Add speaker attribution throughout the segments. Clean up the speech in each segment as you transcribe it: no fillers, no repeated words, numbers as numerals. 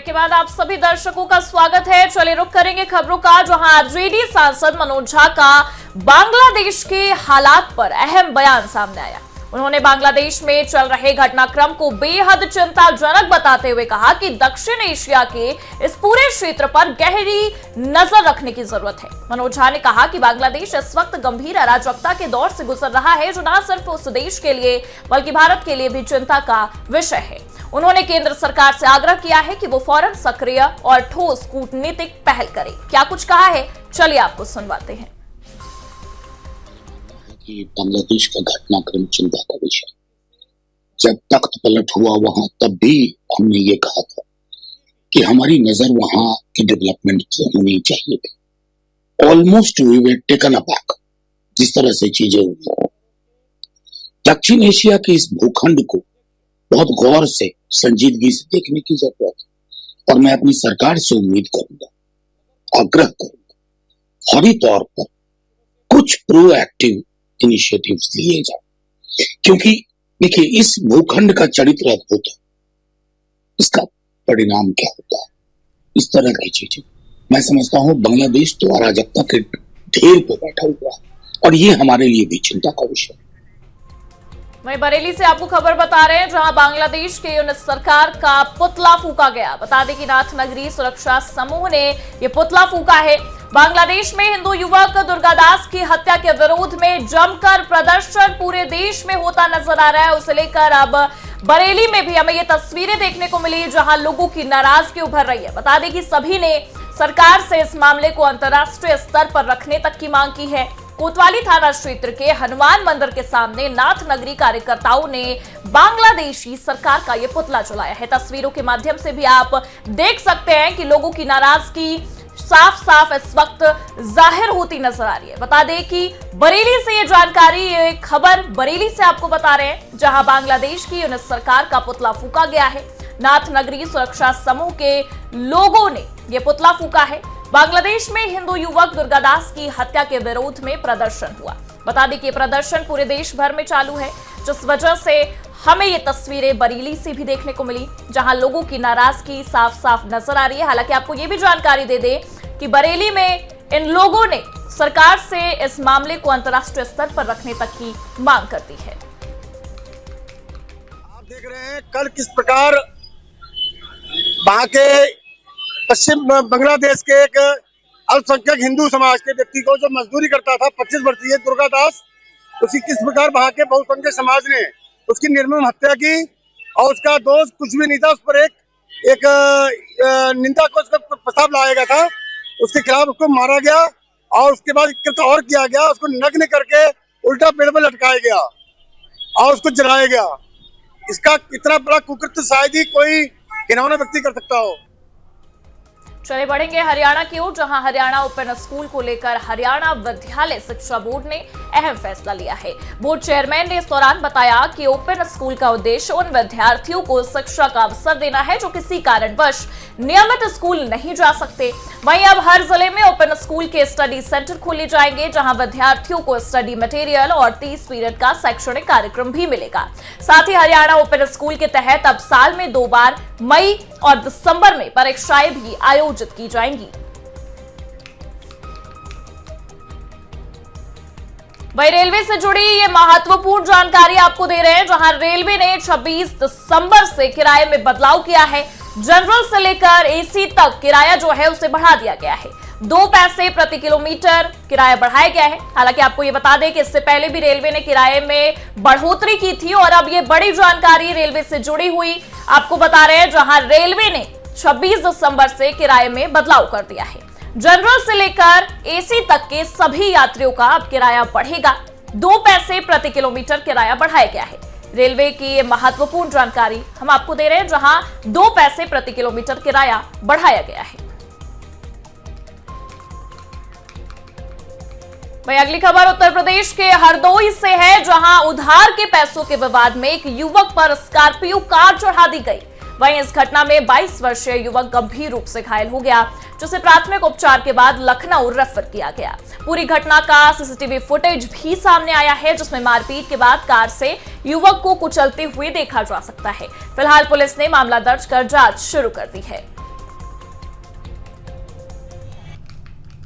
Speaker 1: Break के बाद आप सभी दर्शकों का स्वागत है। चलिए रुक करेंगे खबरों का, जहां आरजेडी सांसद मनोज झा का बांग्लादेश के हालात पर अहम बयान सामने आया। उन्होंने बांग्लादेश में चल रहे घटनाक्रम को बेहद चिंताजनक बताते हुए कहा कि दक्षिण एशिया के इस पूरे क्षेत्र पर गहरी नजर रखने की जरूरत है। मनोज झा ने कहा कि बांग्लादेश इस वक्त गंभीर अराजकता के दौर से गुजर रहा है, जो न सिर्फ उस देश के लिए बल्कि भारत के लिए भी चिंता का विषय है। उन्होंने केंद्र सरकार से आग्रह किया है कि वो फौरन सक्रिय और ठोस कूटनीतिक पहल करे। क्या कुछ कहा है, चलिए आपको सुनवाते हैं।
Speaker 2: कि बांग्लादेश का घटनाक्रम चिंता का विषय। जब तख्त पलट हुआ वहां, तब भी हमने ये कहा था कि हमारी नजर वहां की डेवलपमेंट होनी चाहिए थी। Almost we were taken aback जिस तरह से चीजें हुई। दक्षिण एशिया के इस भूखंड को बहुत गौर से, संजीदगी से देखने की जरूरत है और मैं अपनी सरकार से उम्मीद करूंगा, आग्रह करूंगा, फौरी तौर पर कुछ प्रोएक्टिव इनिशिएटिव्स लिए जाए, क्योंकि देखिए इस भूखंड का चरित्र अद्भुत है। इसका परिणाम क्या होता है, इस तरह की चीजें मैं समझता हूं बांग्लादेश तो अराजकता के ढेर पे बैठा हुआ है और ये हमारे लिए भी चिंता का विषय है।
Speaker 1: वहीं बरेली से आपको खबर बता रहे हैं, जहां बांग्लादेश के यूनिट सरकार का पुतला फूका गया। बता दें कि नाथ नगरी सुरक्षा समूह ने यह पुतला फूका है। बांग्लादेश में हिंदू युवक दुर्गादास की हत्या के विरोध में जमकर प्रदर्शन पूरे देश में होता नजर आ रहा है। उसे लेकर अब बरेली में भी हमें ये तस्वीरें देखने को मिली, जहां लोगों की नाराजगी उभर रही है। बता दें कि सभी ने सरकार से इस मामले को अंतर्राष्ट्रीय स्तर पर रखने तक की मांग की है। कोतवाली थाना क्षेत्र के हनुमान मंदिर के सामने नाथ नगरी कार्यकर्ताओं ने बांग्लादेशी सरकार का यह पुतला जलाया है। तस्वीरों के माध्यम से भी आप देख सकते हैं कि लोगों की नाराजगी साफ साफ इस वक्त जाहिर होती नजर आ रही है। बता दें कि बरेली से ये जानकारी, ये खबर बरेली से आपको बता रहे हैं, जहां बांग्लादेश की यूनिट सरकार का पुतला फूका गया है। नाथ नगरी सुरक्षा समूह के लोगों ने यह पुतला फूका है। बांग्लादेश में हिंदू युवक दुर्गादास की हत्या के विरोध में प्रदर्शन हुआ। बता दें कि प्रदर्शन पूरे देश भर में चालू है, जिस वजह से हमें ये तस्वीरें बरेली से भी देखने को मिली, जहां लोगों की नाराजगी साफ साफ नजर आ रही है। हालांकि आपको ये भी जानकारी दे दें कि बरेली में इन लोगों ने सरकार से इस मामले को अंतर्राष्ट्रीय स्तर पर रखने तक की मांग कर दी है।
Speaker 3: आप देख रहे हैं कल किस प्रकार वहां के पश्चिम बांग्लादेश के एक अल्पसंख्यक हिंदू समाज के व्यक्ति को, जो मजदूरी करता था, 25 वर्षीय दुर्गादास, उसकी किस प्रकार वहां के बहुसंख्यक समाज ने उसकी निर्मम हत्या की और उसका दोष कुछ भी नहीं था। उस पर एक निंदा को उसका प्रस्ताव लाया गया था, उसके खिलाफ उसको मारा गया और उसके बाद कृत्य और किया गया, उसको नग्न करके उल्टा पेड़ पर लटकाया गया और उसको जलाया गया। इसका इतना बड़ा कुकृत्य शायद ही कोई घिनौना व्यक्ति कर सकता हो।
Speaker 1: चले बढ़ेंगे हरियाणा की ओर, जहां हरियाणा ओपन स्कूल को लेकर हरियाणा विद्यालय शिक्षा बोर्ड ने अहम फैसला लिया है। बोर्ड चेयरमैन ने इस दौरान बताया कि ओपन स्कूल का उद्देश्य उन विद्यार्थियों को शिक्षा का अवसर देना है जो किसी कारणवश नियमित स्कूल नहीं जा सकते। वहीं अब हर जिले में ओपन स्कूल के स्टडी सेंटर खोले जाएंगे, जहां विद्यार्थियों को स्टडी मटेरियल और 30 पीरियड का शैक्षणिक कार्यक्रम भी मिलेगा। साथ ही हरियाणा ओपन स्कूल के तहत अब साल में 2 बार मई और दिसंबर में परीक्षाएं भी आयोजित की जाएंगी। वहीं रेलवे से जुड़ी ये महत्वपूर्ण जानकारी आपको दे रहे हैं, जहां रेलवे ने 26 दिसंबर से किराए में बदलाव किया है। जनरल से लेकर एसी तक किराया जो है उसे बढ़ा दिया गया है। 2 पैसे प्रति किलोमीटर किराया बढ़ाया गया है। हालांकि आपको ये बता दें कि इससे पहले भी रेलवे ने किराए में बढ़ोतरी की थी और अब ये बड़ी जानकारी रेलवे से जुड़ी हुई आपको बता रहे हैं, जहां रेलवे ने 26 दिसंबर से किराए में बदलाव कर दिया है। जनरल से लेकर एसी तक के सभी यात्रियों का अब किराया बढ़ेगा। 2 पैसे प्रति किलोमीटर किराया बढ़ाया गया है। रेलवे की ये महत्वपूर्ण जानकारी हम आपको दे रहे हैं, जहां 2 पैसे प्रति किलोमीटर किराया बढ़ाया गया है। वहीं अगली खबर उत्तर प्रदेश के हरदोई से है, जहां उधार के पैसों के विवाद में एक युवक पर स्कॉर्पियो कार चढ़ा दी गई। वहीं इस घटना में 22 वर्षीय युवक गंभीर रूप से घायल हो गया, जिसे प्राथमिक उपचार के बाद लखनऊ रेफर किया गया। पूरी घटना का सीसीटीवी फुटेज भी सामने आया है, जिसमें मारपीट के बाद कार से युवक को कुचलते हुए देखा जा सकता है। फिलहाल पुलिस ने मामला दर्ज कर जांच शुरू कर दी है।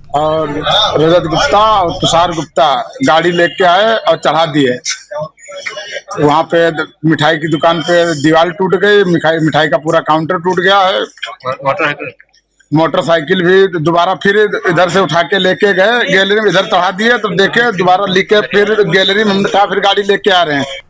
Speaker 4: और रजत गुप्ता और तुषार गुप्ता गाड़ी लेके आए और चढ़ा दिए। वहाँ पे मिठाई की दुकान पे दीवार टूट गई, मिठाई का पूरा काउंटर टूट गया है। मोटरसाइकिल भी दोबारा फिर इधर से उठा के लेके गए गैलरी में, इधर चढ़ा दिए तो देखे दोबारा लेके फिर गैलरी में हमने कहा फिर गाड़ी लेके आ रहे हैं।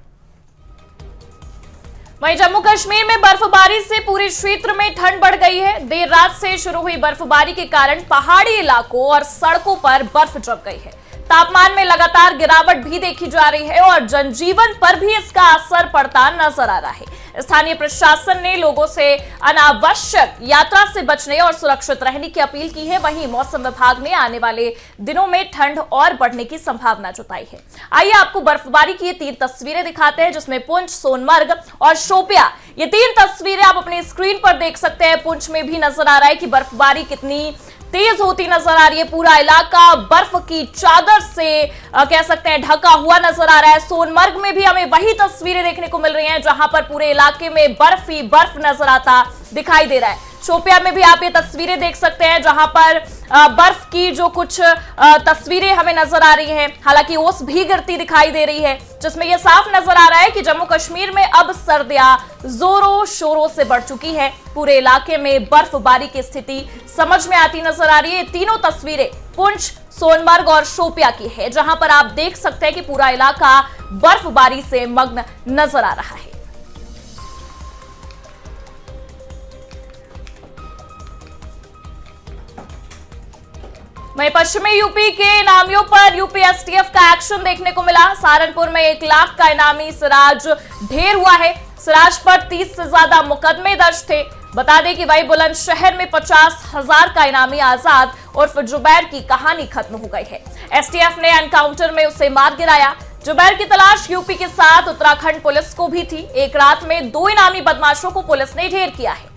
Speaker 1: वहीं जम्मू कश्मीर में बर्फबारी से पूरे क्षेत्र में ठंड बढ़ गई है। देर रात से शुरू हुई बर्फबारी के कारण पहाड़ी इलाकों और सड़कों पर बर्फ जम गई है। तापमान में लगातार गिरावट भी देखी जा रही है और जनजीवन पर भी इसका असर पड़ता नजर आ रहा है। स्थानीय प्रशासन ने लोगों से अनावश्यक यात्रा से बचने और सुरक्षित रहने की अपील की है। वहीं मौसम विभाग ने आने वाले दिनों में ठंड और बढ़ने की संभावना जताई है। आइए आपको बर्फबारी की 3 तस्वीरें दिखाते हैं, जिसमें पुंछ, सोनमर्ग और शोपिया, ये 3 तस्वीरें आप अपनी स्क्रीन पर देख सकते हैं। पुंछ में भी नजर आ रहा है कि बर्फबारी कितनी तेज होती नजर आ रही है। पूरा इलाका बर्फ की चादर से कह सकते हैं ढका हुआ नजर आ रहा है। सोनमर्ग में भी हमें वही तस्वीरें देखने को मिल रही हैं, जहां पर पूरे इलाके में बर्फ ही बर्फ नजर आता दिखाई दे रहा है। शोपिया में भी आप ये तस्वीरें देख सकते हैं, जहां पर बर्फ की जो कुछ तस्वीरें हमें नजर आ रही हैं। हालांकि ओस भी गिरती दिखाई दे रही है, जिसमें यह साफ नजर आ रहा है कि जम्मू कश्मीर में अब सर्दियां जोरों शोरों से बढ़ चुकी है। पूरे इलाके में बर्फबारी की स्थिति समझ में आती नजर आ रही है। तीनों तस्वीरें पुंछ, सोनमर्ग और शोपिया की है, जहां पर आप देख सकते हैं कि पूरा इलाका बर्फबारी से मग्न नजर आ रहा है। वहीं पश्चिमी यूपी के इनामियों पर यूपी एसटीएफ का एक्शन देखने को मिला। सहारनपुर में 1 लाख का इनामी सिराज ढेर हुआ है। सिराज पर 30 से ज्यादा मुकदमे दर्ज थे। बता दें कि वही बुलंदशहर में 50,000 का इनामी आजाद उर्फ जुबैर की कहानी खत्म हो गई है। एसटीएफ ने एनकाउंटर में उसे मार गिराया। जुबैर की तलाश यूपी के साथ उत्तराखंड पुलिस को भी थी। एक रात में 2 इनामी बदमाशों को पुलिस ने ढेर किया है।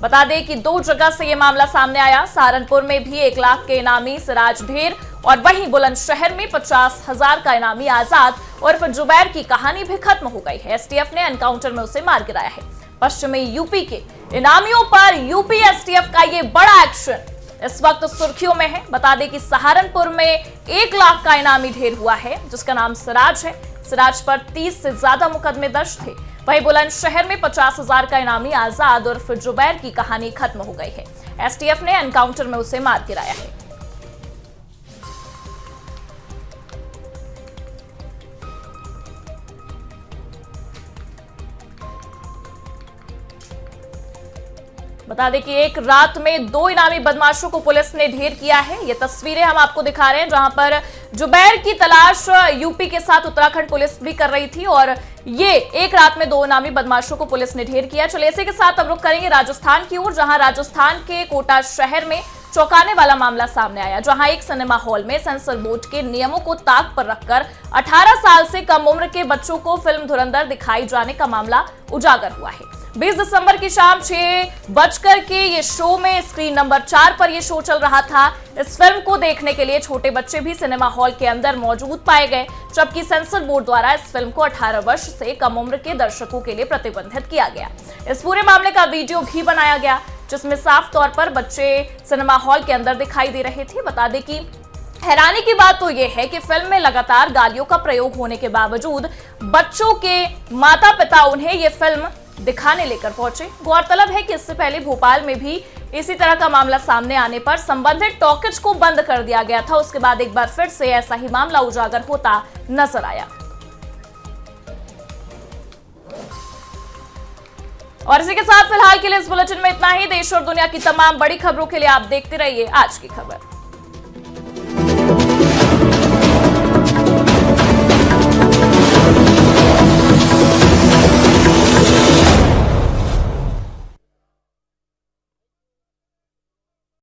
Speaker 1: बता दें कि 2 जगह से यह मामला सामने आया। सहारनपुर में भी 1 लाख के इनामी सिराज ढेर और वहीं बुलंदशहर में 50,000 का इनामी आजाद उर्फ जुबैर की कहानी भी खत्म हो गई है। एसटीएफ ने एनकाउंटर में उसे मार गिराया है। पश्चिमी यूपी के इनामियों पर यूपी एसटीएफ का ये बड़ा एक्शन इस वक्त सुर्खियों में है। बता दें कि सहारनपुर में 1 लाख का इनामी ढेर हुआ है, जिसका नाम सिराज है। सिराज पर 30 से ज्यादा मुकदमे दर्ज थे। वहीं बुलंदशहर में 50,000 का इनामी आजाद उर्फ जुबैर की कहानी खत्म हो गई है। एसटीएफ ने एनकाउंटर में उसे मार गिराया है। बता दें कि एक रात में 2 इनामी बदमाशों को पुलिस ने ढेर किया है। ये तस्वीरें हम आपको दिखा रहे हैं, जहां पर जुबैर की तलाश यूपी के साथ उत्तराखंड पुलिस भी कर रही थी और ये एक रात में 2 इनामी बदमाशों को पुलिस ने ढेर किया। चलिए इसी के साथ अब रुख करेंगे राजस्थान की ओर, जहां राजस्थान के कोटा शहर में चौंकाने वाला मामला सामने आया, जहां एक सिनेमा हॉल में सेंसर बोर्ड के नियमों को ताक पर रखकर 18 साल से कम उम्र के बच्चों को फिल्म धुरंधर दिखाई जाने का मामला उजागर हुआ है। 20 दिसंबर की शाम 6 बजकर के ये शो में स्क्रीन नंबर 4 पर यह शो चल रहा था। इस फिल्म को देखने के लिए छोटे बच्चे भी सिनेमा हॉल के अंदर मौजूद पाए गए, जबकि सेंसर बोर्ड द्वारा इस फिल्म को 18 वर्ष से कम उम्र के दर्शकों के लिए प्रतिबंधित किया गया। इस पूरे मामले का वीडियो भी बनाया गया, जिसमें साफ तौर पर बच्चे सिनेमा हॉल के अंदर दिखाई दे रहे थे। बता दें कि हैरानी की बात तो यह है कि फिल्म में लगातार गालियों का प्रयोग होने के बावजूद बच्चों के माता पिता उन्हें यह फिल्म दिखाने लेकर पहुंचे। गौरतलब है कि इससे पहले भोपाल में भी इसी तरह का मामला सामने आने पर संबंधित टॉकीज को बंद कर दिया गया था। उसके बाद एक बार फिर से ऐसा ही मामला उजागर होता नजर आया। और इसी के साथ फिलहाल के लिए इस बुलेटिन में इतना ही। देश और दुनिया की तमाम बड़ी खबरों के लिए आप देखते रहिए आज की खबर।